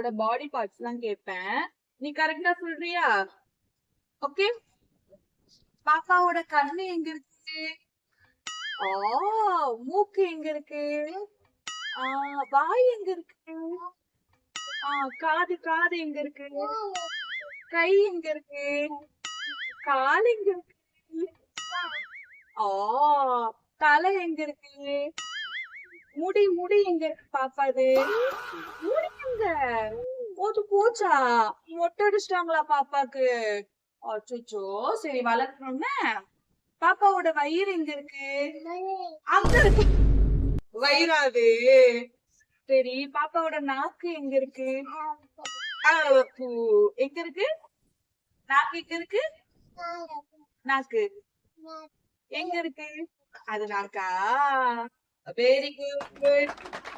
பாப்பாவோட body parts எல்லாம் கேட்பேன். நீ கரெக்டா சொல்றியா? ஓகே. பாப்பாவோட கண்ணு எங்க இருக்கு? மூக்கு எங்க இருக்கு? வாய் எங்க இருக்கு? காது காது எங்க இருக்கு? கை எங்க இருக்கு? கால் எங்க இருக்கு? தலை எங்க இருக்கு? முடி முடி எங்க இருக்கு பாப்பாது? முடி எங்க? போச்சா? மொட்டை அடிச்சிட்டாங்களா பாப்பாக்கு? அச்சோ, சரி வளர்க்கணும்னு. பாப்பாவோட வயிறு எங்க இருக்கு? அங்க இருக்கு. வயிறாது. சரி, பாப்பாவோட நாக்கு எங்க இருக்கு? எங்க இருக்கு? நாக்கு எங்க இருக்கு? நாக்கு எங்க இருக்கு? அது நாக்கா? Very good.